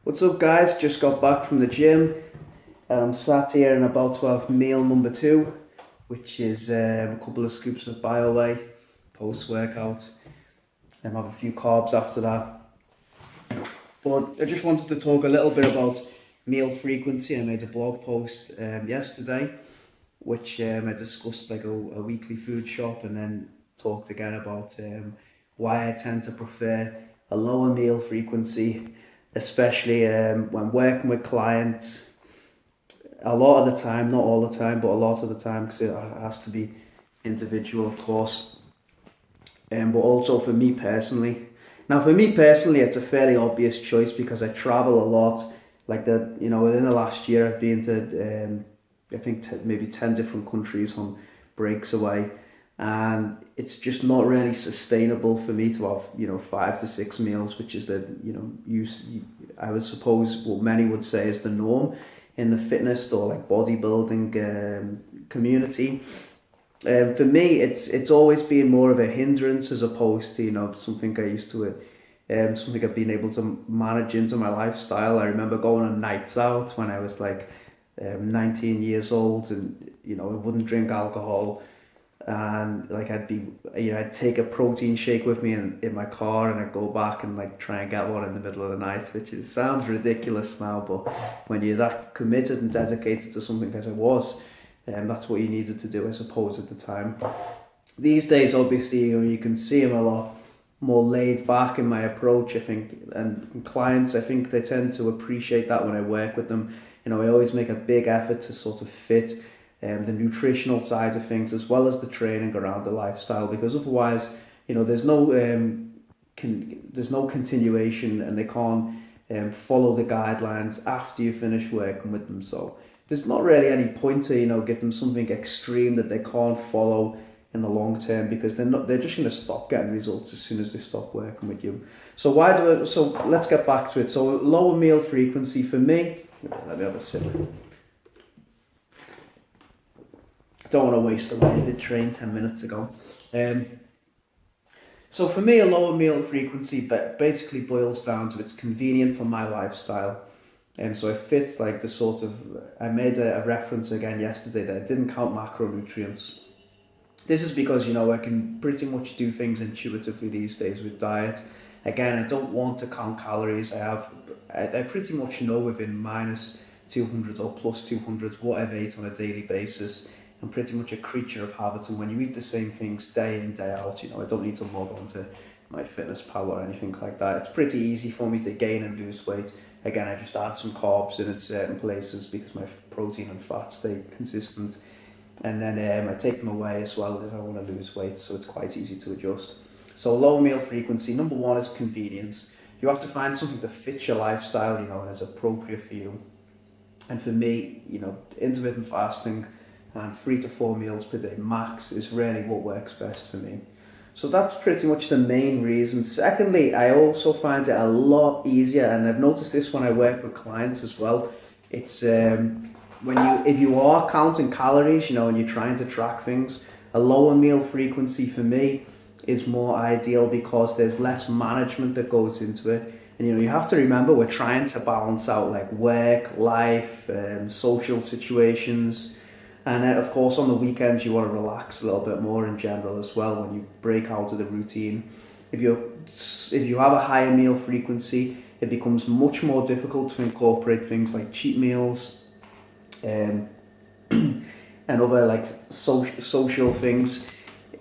What's up, guys? Just got back from the gym. I'm sat here and about to have meal number two, which is a couple of scoops of BioWhey post workout, and have a few carbs after that. But I just wanted to talk a little bit about meal frequency. I made a blog post yesterday, which I discussed like a weekly food shop, and then talked again about why I tend to prefer a lower meal frequency, especially when working with clients. A lot of the time, not all the time, but a lot of the time, because it has to be individual, of course. But also for me personally. Now, for me personally, it's a fairly obvious choice because I travel a lot. Within the last year, I've been to, I think, maybe 10 different countries on breaks away. And it's just not really sustainable for me to have, 5 to 6 meals, which is I would suppose what many would say is the norm in the fitness or like bodybuilding community. For me, it's always been more of a hindrance as opposed to something I used to something I've been able to manage into my lifestyle. I remember going on nights out when I was like 19 years old, and I wouldn't drink alcohol, and like I'd take a protein shake with me in my car, and I'd go back and like try and get one in the middle of the night, which sounds ridiculous now, but when you're that committed and dedicated to something as I was, that's what you needed to do, I suppose, at the time. These days, obviously, you can see I'm a lot more laid back in my approach, I think, and clients, I think they tend to appreciate that when I work with them. I always make a big effort to sort of fit the nutritional side of things as well as the training around the lifestyle, because otherwise, there's no continuation, and they can't follow the guidelines after you finish working with them. So there's not really any point to give them something extreme that they can't follow in the long term, because they're just going to stop getting results as soon as they stop working with you. So let's get back to it. So lower meal frequency for me. Let me have a sip. Don't want to waste away. I did train 10 minutes ago. So for me, a lower meal frequency basically boils down to it's convenient for my lifestyle. So it fits like the sort of, I made a reference again yesterday that I didn't count macronutrients. This is because, I can pretty much do things intuitively these days with diet. Again, I don't want to count calories. I pretty much know within minus 200 or plus 200 what I've ate on a daily basis. I'm pretty much a creature of habit, and when you eat the same things day in, day out, I don't need to log on to MyFitnessPal or anything like that. It's pretty easy for me to gain and lose weight. Again, I just add some carbs in at certain places because my protein and fat stay consistent. And then I take them away as well if I want to lose weight, so it's quite easy to adjust. So low meal frequency, number one is convenience. You have to find something that fits your lifestyle, and is appropriate for you. And for me, intermittent fasting and 3 to 4 meals per day max is really what works best for me. So that's pretty much the main reason. Secondly, I also find it a lot easier, and I've noticed this when I work with clients as well. It's if you are counting calories, and you're trying to track things, a lower meal frequency for me is more ideal because there's less management that goes into it. And you have to remember, we're trying to balance out like work, life, social situations. And then, of course, on the weekends, you want to relax a little bit more in general as well when you break out of the routine. If you have a higher meal frequency, it becomes much more difficult to incorporate things like cheat meals and other like social things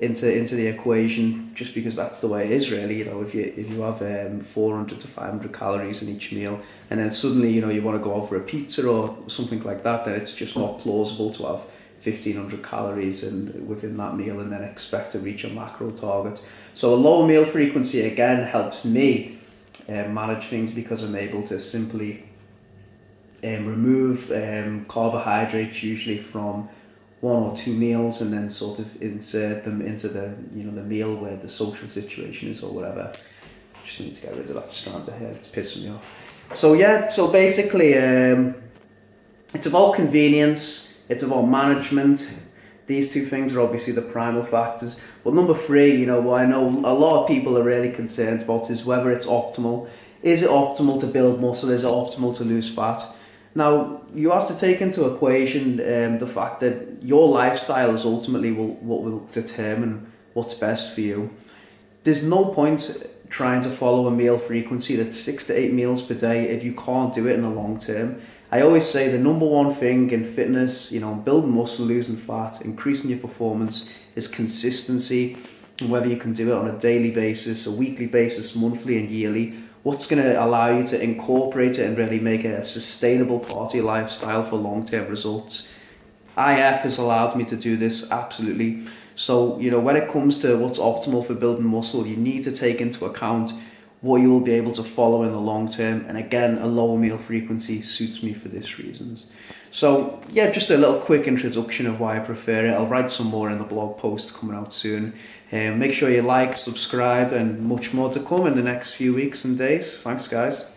into the equation, just because that's the way it is really. If you have 400 to 500 calories in each meal, and then suddenly you want to go out for a pizza or something like that, then it's just not plausible to have 1,500 calories within that meal and then expect to reach a macro target. So a low meal frequency again helps me manage things, because I'm able to simply remove carbohydrates, usually from 1 or 2 meals, and then sort of insert them into the the meal where the social situation is or whatever. Just need to get rid of that strand of hair, it's pissing me off. So basically it's about convenience, it's about management. These two things are obviously the primal factors. But number three, what I know a lot of people are really concerned about is whether it's optimal. Is it optimal to build muscle? Is it optimal to lose fat? Now, you have to take into equation the fact that your lifestyle is ultimately what will determine what's best for you. There's no point trying to follow a meal frequency that's 6 to 8 meals per day if you can't do it in the long term. I always say the number one thing in fitness, building muscle, losing fat, increasing your performance is consistency. And whether you can do it on a daily basis, a weekly basis, monthly and yearly, what's going to allow you to incorporate it and really make it a sustainable part of your lifestyle for long-term results. IF has allowed me to do this, absolutely. So, when it comes to what's optimal for building muscle, you need to take into account what you will be able to follow in the long term. And again, a lower meal frequency suits me for these reasons. So yeah, just a little quick introduction of why I prefer it. I'll write some more in the blog post coming out soon. Make sure you like, subscribe, and much more to come in the next few weeks and days. Thanks, guys.